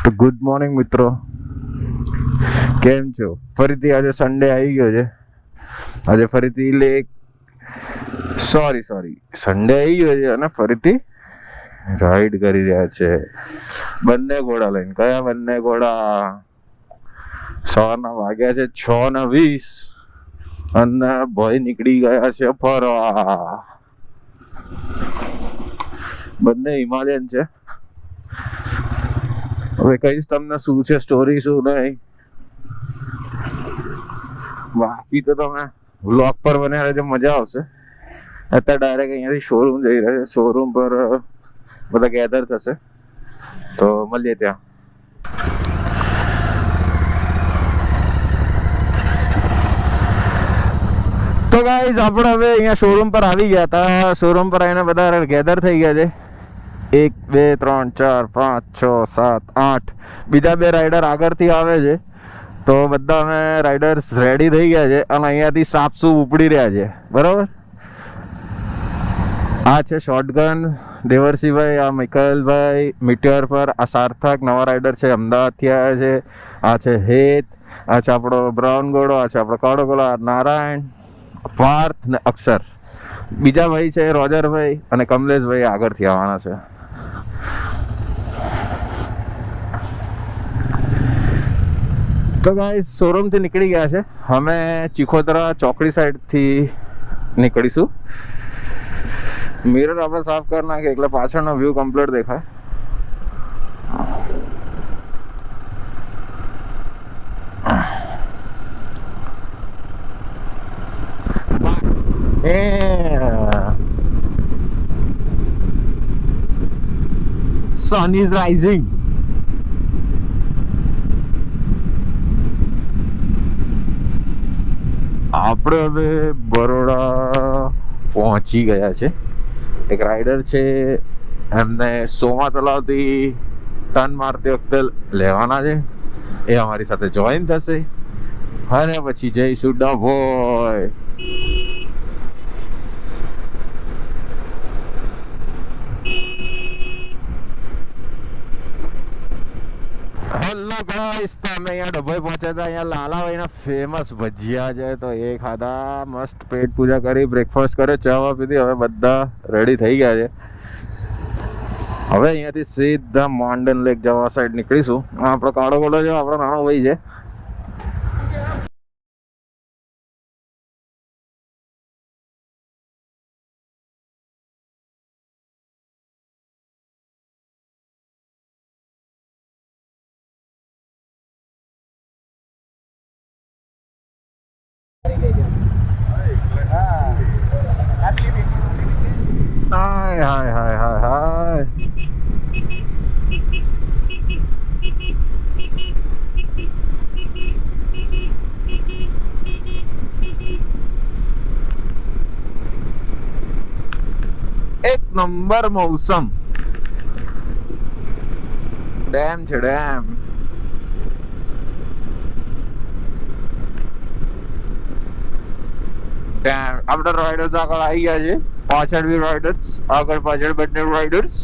તો good morning મિત્રો, કેમ છો? ફરીથી આજે સન્ડે આવી ગયો છે. આજે ફરીથી સન્ડે આવી ગયો છે અને ફરીથી રાઈડ કરી રહ્યા છે બંને ઘોડા લઈને. કયા બંને ઘોડા? સવારના વાગ્યા છે 6:20 અને ભાઈ નીકળી ગયા છે ફરવા. બંને હિમાલયન છે. હવે કહીશ તમને શું છે સ્ટોરી, શું નહીં. બાકી તો તમે વ્લોગ પર બને રહેજો, મજા આવશે. અત્યારે ડાયરેક્ટ અહીંયાથી શોરૂમ જઈ રહ્યા છે. શોરૂમ પર બધા ગેધર થશે, તો મળીએ ત્યાં. તો ગાઈઝ આપણે હવે અહીંયા શોરૂમ પર આવી ગયા હતા. શોરૂમ પર આવીને બધા ગેધર થઈ ગયા છે. 1 2 3 4 5 6 7 8 બીજા 2 રાઈડર આગળથી આવે છે. તો બધા અમે રાઈડર્સ રેડી થઈ ગયા છે અને અહીંયાથી સાપસૂપ ઉપડી રહ્યા છે. બરાબર. આ છે શોટગન દેવરસિંહભાઈ, આ મિકાએલભાઈ મિટિયોર પર, આ સાર્થક નવા રાઈડર છે, અમદાવાદથી આવ્યા છે. આ છે હેત, આ છે આપણો બ્રાઉન ઘોડો, આ છે આપણો કાળો ઘોડો, નારાયણ, પાર્થ ને અક્ષર. બીજા ભાઈ છે રોજરભાઈ અને કમલેશભાઈ આગળથી આવવાના છે. તો ગાઈસ શોરૂમથી નીકળી ગયા છે. અમે ચીખોતરા ચોકડી સાઈડથી નીકળીશું. મિરર આપણે સાફ કરી નાખીએ એટલે પાછળનો વ્યૂ કમ્પ્લીટ દેખાય. Sun is rising. આપણે હવે બરોડા પહોંચી ગયા છે. એક રાઈડર છે, એમને સોમા તલાવથી ટર્ન મારતી વખતે લેવાના છે. એ અમારી સાથે જોઈન થશે અને પછી જઈશું ડભોઈ. હેલો ગાઈસ, તમે અહીંયા ડભોઈ પહોંચ્યા હતા. અહીંયા લાલાભાઈના ફેમસ ભજીયા છે, તો એ ખાધા. મસ્ત પેટ પૂજા કરી, બ્રેકફાસ્ટ કર્યો, ચા પીધી. હવે બધા રેડી થઈ ગયા છે. હવે અહીંયાથી સીધા માંડન લેક જવા સાઈડ નીકળીશું. આપણો કાળો ઘોડો છે, આપણો નાનો ભાઈ છે. હાય હાય હાય હાય હાય. એક નંબર મોસમ. ડેમ છે, ડેમ. આપણે રાઈડર્સ આગળ આવી ગયા છે. પાછળ બી રાઈડર્સ, આગળ પાછળ બંને રાઈડર્સ.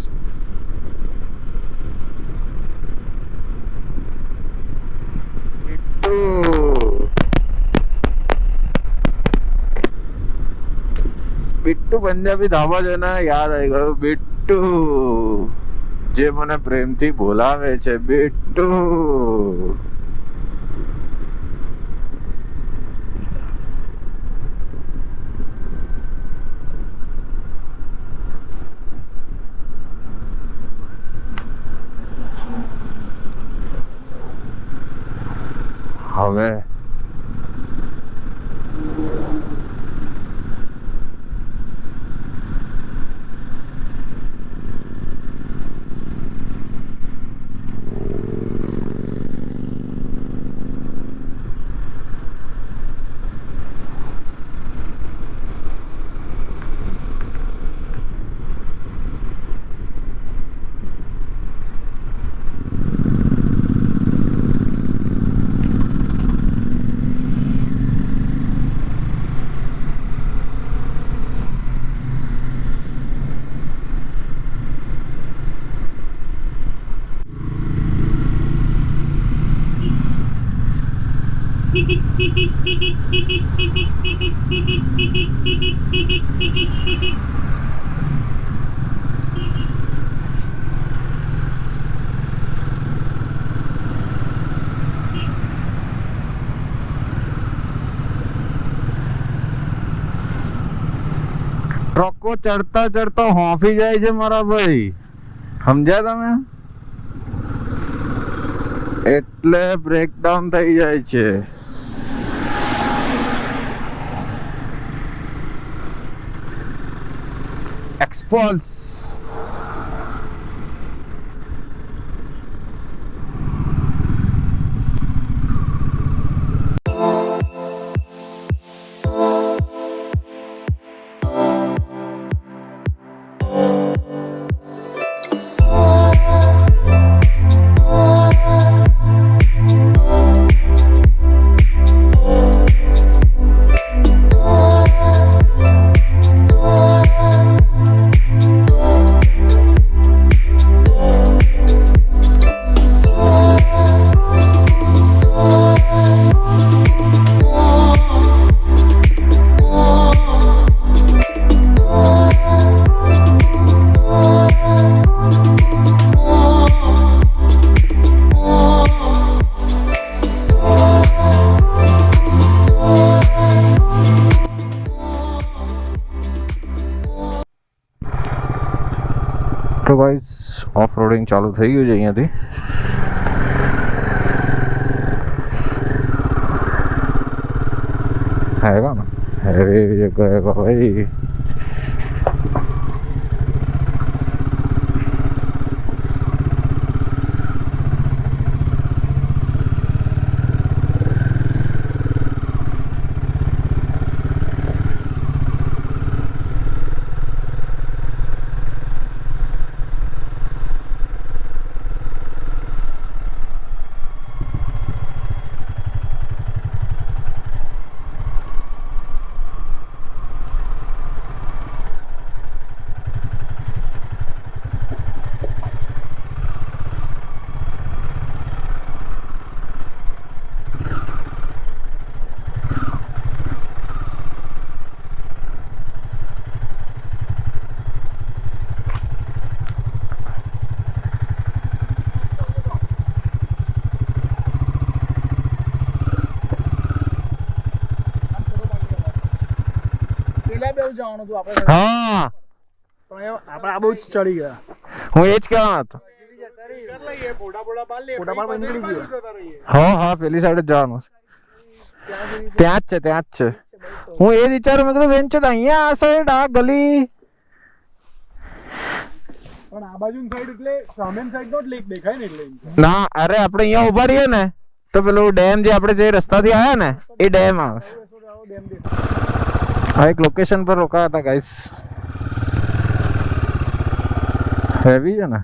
બિટ્ટુ પંજાબી ધાબા છે ને, યાદ આવી ગયું. બિટ્ટુ જે મને પ્રેમથી બોલાવે છે, બિટ્ટુ. હવે ટ્રકો ચડતા ચડતા હોંફી જાય છે મારા ભાઈ, સમજ્યા તમે? એટલે બ્રેકડાઉન થઈ જાય છે. એક્સપોલ્સ તો ગાઈસ ઓફ રોડિંગ ચાલુ થઈ ગયું છે અહીંયાથી. હેગા ના હેવી જગ્યા ભાઈ. હા આપણે આ બહુ ચડી ગયા. હું એ જ કહેવાનો હતો. હા હા પેલી સાઈડ જ જવાનું છે. ત્યાં જ છે ત્યાં જ છે. હું એ વિચારું મેં કીધું બેન છે અહીંયા આ સાઈડ આ ગલી. પણ આ બાજુ સાઈડ એટલે સામેની સાઈડ નો જ લેક દેખાય ને એટલે. ના અરે આપણે અહીંયા ઉભા રહીએ ને તો પેલું ડેમ જે આપણે જે રસ્તાથી આવ્યા ને એ ડેમ આવે. હા એક લોકેશન પર રોકાયા હતા ગાઈસ. હેવી છે ને.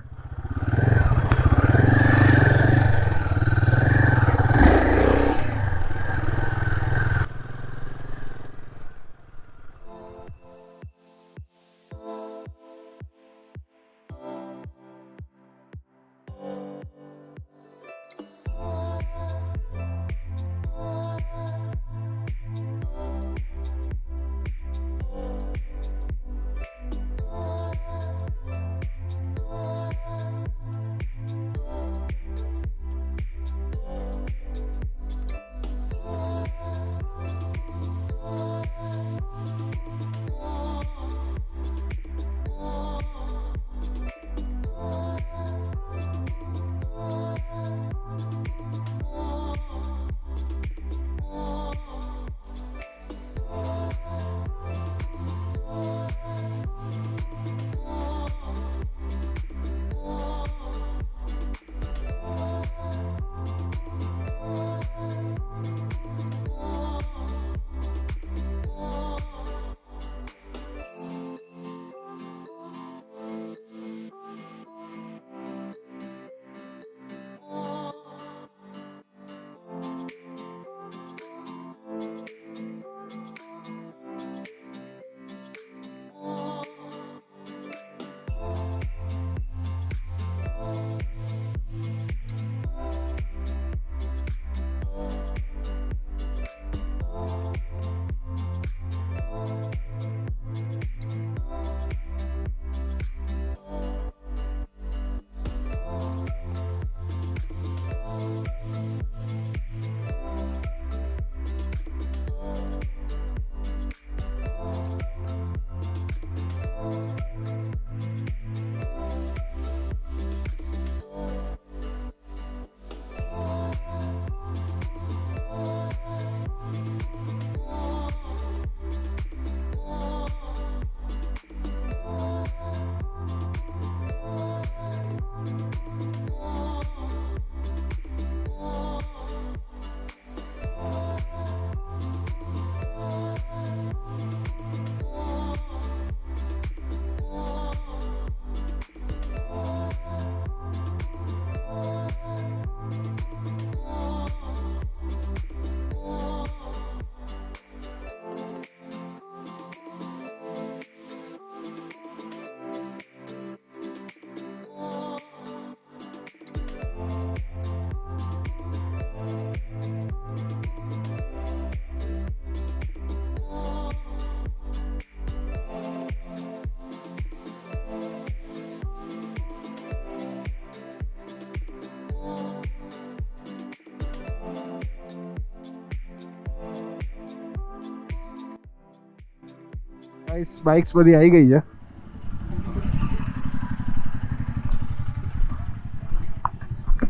બાઇક્સ બધી આવી ગઈ છે.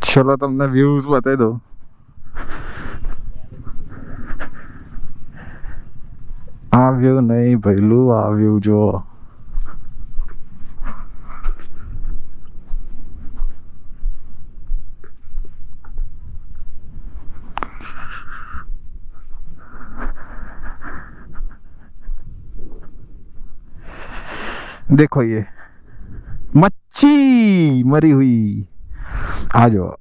ચલો તમને વ્યૂઝ બતાવી દો. આ વ્યૂ નહીં ભઈલું, આ વ્યૂ જો. देखो ये मच्छी मरी हुई. आ जाओ.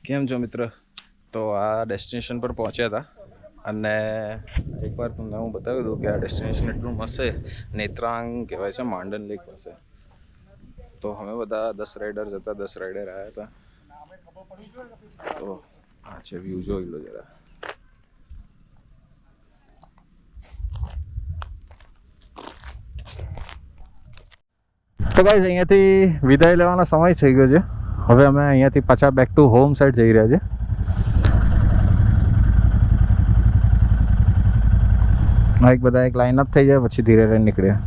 કેમ છો મિત્ર? તો આ ડેસ્ટિનેશન પર પહોંચ્યા હતા અને એકવાર તમને હું બતાવી દઉં કે આ ડેસ્ટિનેશન એટલું મસ્ત છે. નેત્રાંગ કહેવાય છે, માંડન લેક પાસે. તો અમે બધા 10 રાઇડર્સ હતા, 10 રાઇડર આવ્યા હતા. તો આ છે વ્યૂ, જોઈ લો જરા. તો ગાઈઝ અહીંયાથી વિદાય લેવાનો સમય થઈ ગયો છે. હવે અમે અહીંયાથી પાછા બેક ટુ હોમ સાઈડ જઈ રહ્યા છે. એક બધા એક લાઈન અપ થઈ જાય પછી ધીરે ધીરે નીકળ્યા.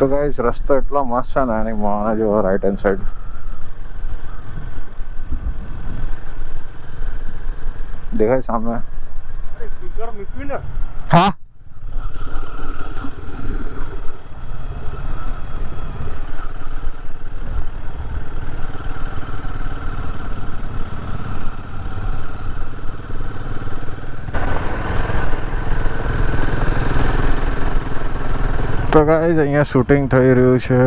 તો ગાઈસ રસ્તો એટલો મસ્ત છે ને, એની માને જો રાઈટ હેન્ડ સાઈડ દેખાય સામે. હા તો ગાઈસ અહીંયા શૂટિંગ થઈ રહ્યું છે.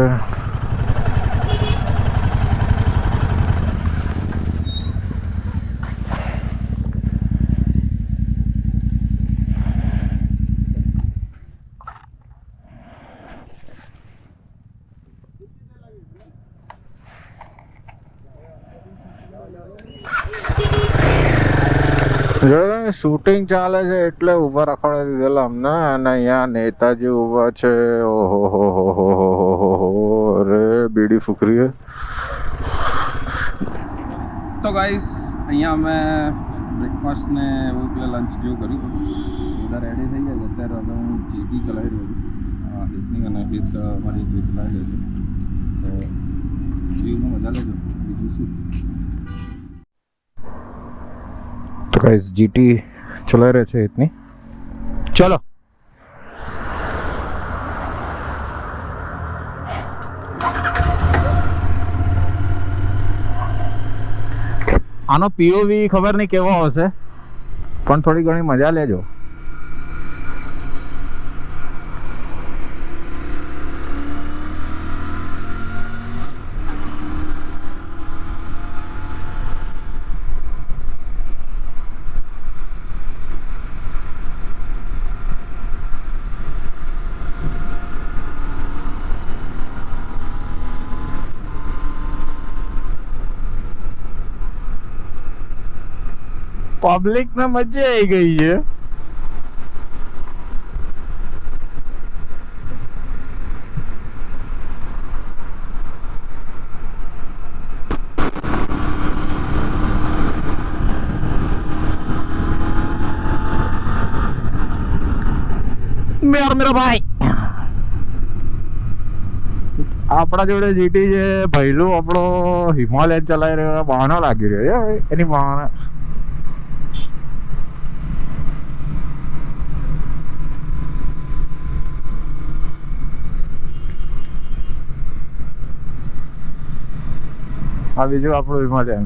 જો શૂટિંગ ચાલે છે એટલે ઊભા રખડાવી દીધેલા અમને. અને અહીંયા નેતાજી ઊભા છે. ઓહો હો હો હો હો હો. અરે બીડી ફૂકરી હે. તો ગાઈસ અહીંયા અમે બ્રેકફાસ્ટ ને એવું એટલે લંચ જેવું કર્યું. બધા રેડી થઈ ગયા. અત્યારે હવે હું જીટી ચલાવી રહ્યો છું. હિતની અને હિત મારી જે ચલાવી રહ્યો છે. તો જીવમાં મજા લેજો, બીજું શું. તો ગાઈસ જીટી ચલાવી રહ્યા છે ઇતની. ચલો આનો પીઓવી ખબર નહીં કેવો હશે, પણ થોડી ઘણી મજા લેજો. પબ્લિક ને મજા આવી ગઈ છે. મેરા ભાઈ આપણા જોડે જીટી છે ભઈલું, આપણો હિમાલય ચલાવી રહ્યો, બહાનો લાગી રહ્યો છે એની બહાને. આ બીજું આપણું હિમાલયન.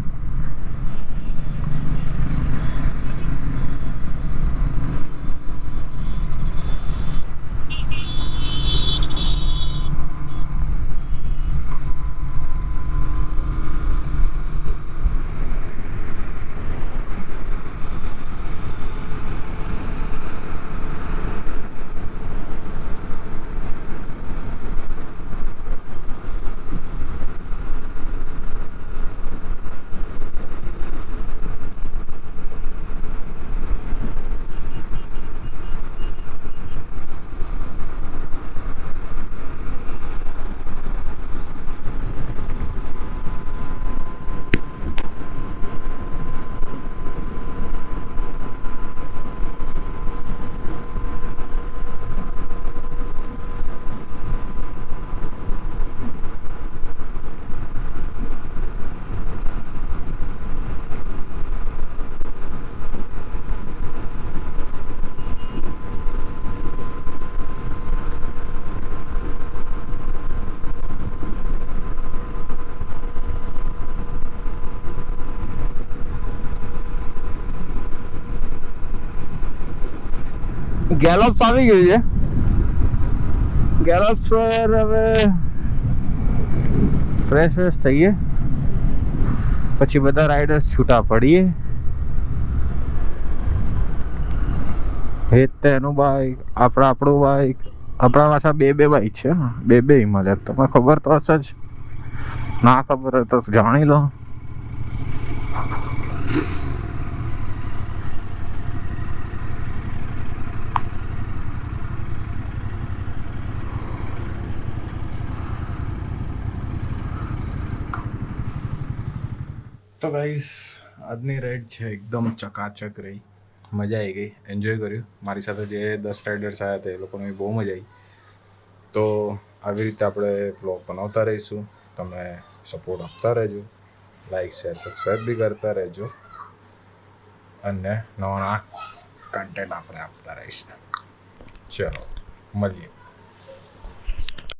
ગેલોપ્સ આવી ગયું છે. ગેલોપ્સ પર હવે ફ્રેશ થઈએ, પછી બધા રાઇડર્સ છૂટા પડીએ. એ તેનું બાઇક, આપણું બાઇક, આપણા પાછા બે બાઇક છે ને, બે હિમાલય. તમને ખબર તો હશે જ, ના ખબર હોય તો જાણી લો. તો ગાઈસ, આજની રાઈડ છે એકદમ ચકાચક રહી, મજા આવી ગઈ, એન્જોય કર્યું. મારી સાથે જે 10 રાઇડર્સ આવ્યા હતા એ લોકોને બહુ મજા આવી. તો આવી રીતે આપણે બ્લોગ બનાવતા રહીશું. તમે સપોર્ટ આપતા રહેજો, લાઈક શેર સબસ્ક્રાઈબ બી કરતા રહેજો, અને નવા કન્ટેન્ટ આપણે આપતા રહીશું. ચલો મળીએ.